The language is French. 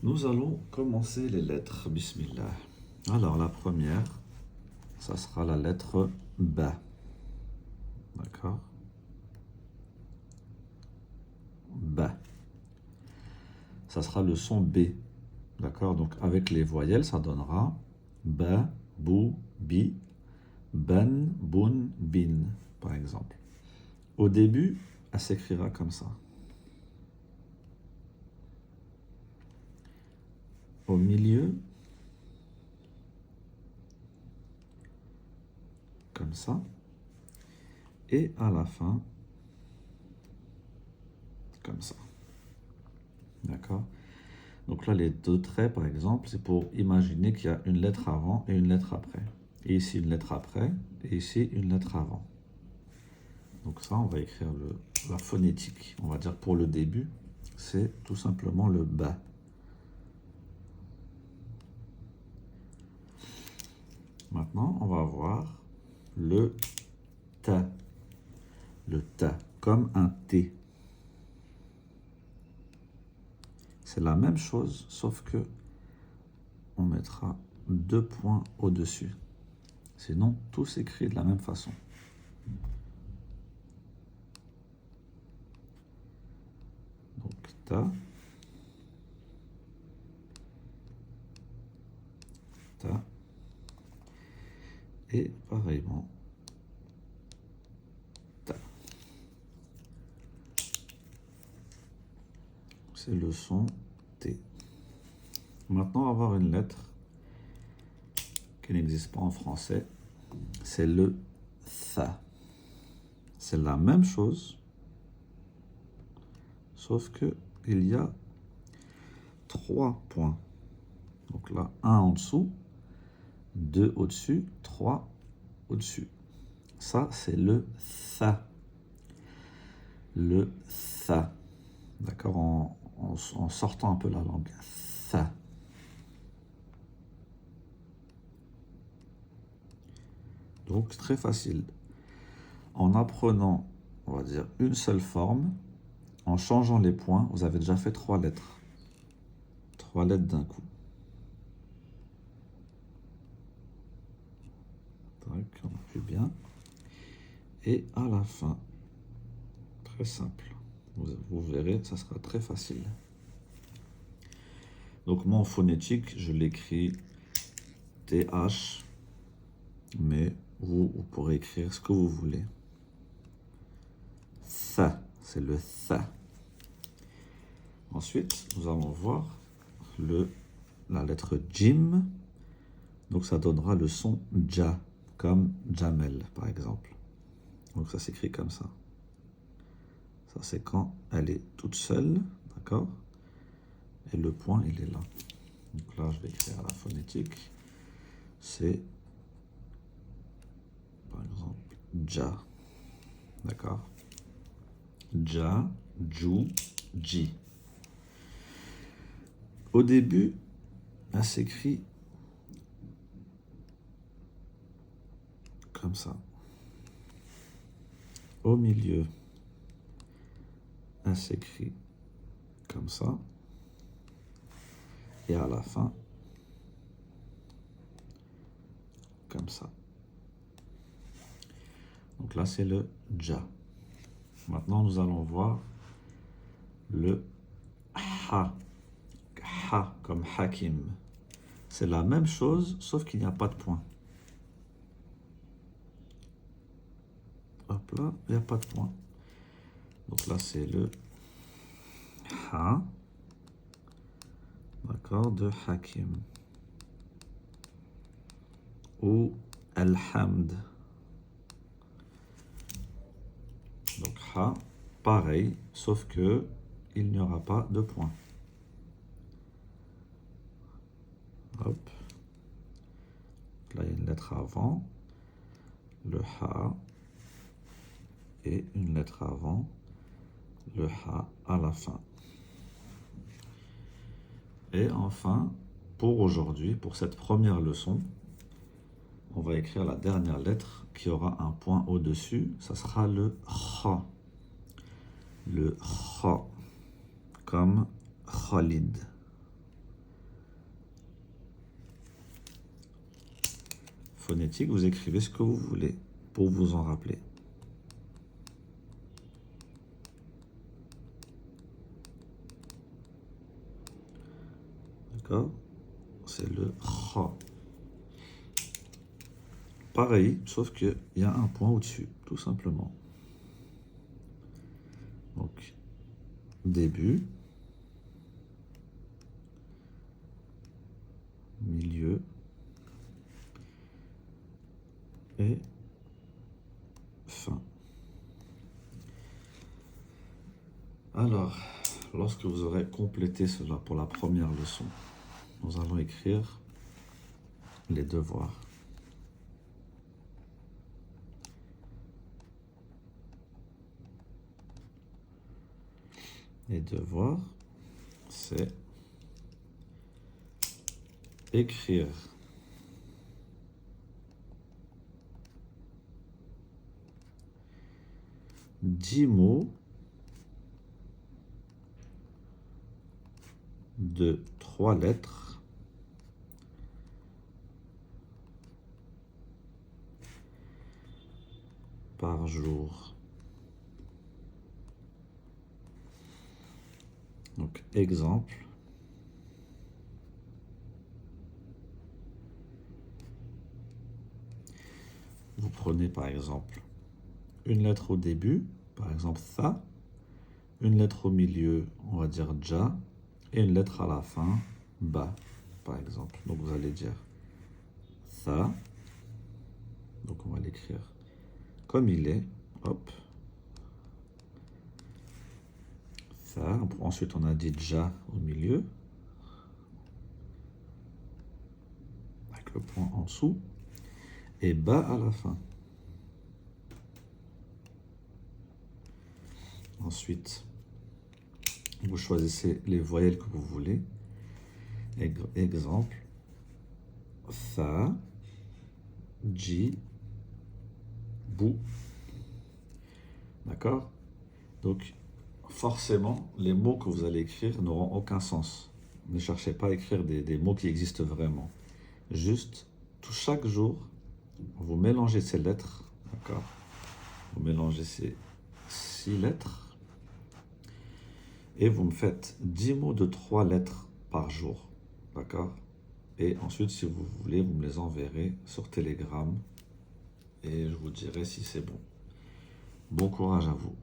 Nous allons commencer les lettres. Bismillah. Alors, la première, ça sera la lettre B. D'accord? B. Ça sera le son B. D'accord? Donc, avec les voyelles, ça donnera B, Bou, Bi, Ben, Boun, Bin, par exemple. Au début, elle s'écrira comme ça. Au milieu, comme ça. Et à la fin, comme ça. D'accord? Donc là, les deux traits, par exemple, c'est pour imaginer qu'il y a une lettre avant et une lettre après. Et ici, une lettre après, et ici, une lettre avant. Donc ça, on va écrire la phonétique. On va dire pour le début, c'est tout simplement le ba. Maintenant, on va voir le ta. Le ta, comme un T. C'est la même chose, sauf que on mettra 2 points au-dessus. Sinon, tout s'écrit de la même façon. Donc, ta. Ta. Et pareillement, ta. C'est le son T. Maintenant, on va avoir une lettre qui n'existe pas en français. C'est le tha. C'est la même chose, sauf que il y a 3 points. Donc là, 1 en dessous, 2 au-dessus, 3 au-dessus. Ça, c'est le tha. Le tha. D'accord, en sortant un peu la langue. Tha. Donc, très facile. En apprenant, on va dire, une seule forme, en changeant les points, vous avez déjà fait 3 lettres. 3 lettres d'un coup. Tac, on appuie bien. Et à la fin, très simple. Vous verrez, ça sera très facile. Donc moi en phonétique, je l'écris TH, mais vous pourrez écrire ce que vous voulez. Tha, c'est le tha. Ensuite, nous allons voir la lettre Jim. Donc ça donnera le son Ja, comme Jamel par exemple. Donc ça s'écrit comme ça. Ça c'est quand elle est toute seule, d'accord? Et le point il est là. Donc là je vais écrire la phonétique. C'est par exemple Ja, d'accord? Ja, Ju, Ji. Au début, elle s'écrit comme ça. Au milieu, elle s'écrit comme ça. Et à la fin, comme ça. Donc là, c'est le Ja. Maintenant, nous allons voir le Ha. Ha, comme Hakim. C'est la même chose, sauf qu'il n'y a pas de point. Hop là, il n'y a pas de point. Donc là, c'est le Ha. D'accord, de Hakim. Ou Alhamd. Donc Ha, pareil, sauf que il n'y aura pas de point. Hop. Là, il y a une lettre avant, le Ha, et une lettre avant, le Ha à la fin. Et enfin, pour aujourd'hui, pour cette première leçon, on va écrire la dernière lettre qui aura un point au-dessus. Ça sera le Kha. Le Kha, comme Khalid. phonétique, vous écrivez ce que vous voulez pour vous en rappeler. D'accord? C'est le kha. Pareil, sauf qu'il y a un point au-dessus, tout simplement. Donc, début, milieu et fin. Alors, lorsque vous aurez complété cela pour la première leçon, nous allons écrire les devoirs. Les devoirs, c'est écrire dix mots de 3 lettres par jour. Donc, exemple. Vous prenez par exemple une lettre au début, par exemple tha, une lettre au milieu, on va dire ja, et une lettre à la fin, ba, par exemple. Donc vous allez dire tha, donc on va l'écrire comme il est, hop. Tha, ensuite on a dit ja au milieu, avec le point en dessous, et ba à la fin. Ensuite, vous choisissez les voyelles que vous voulez. Exemple, tha, ji, bu. D'accord? Donc, forcément, les mots que vous allez écrire n'auront aucun sens. Ne cherchez pas à écrire des mots qui existent vraiment. Juste, chaque jour, vous mélangez ces lettres. D'accord? Vous mélangez ces 6 lettres. Et vous me faites 10 mots de 3 lettres par jour. D'accord? Et ensuite, si vous voulez, vous me les enverrez sur Telegram. Et je vous dirai si c'est bon. Bon courage à vous.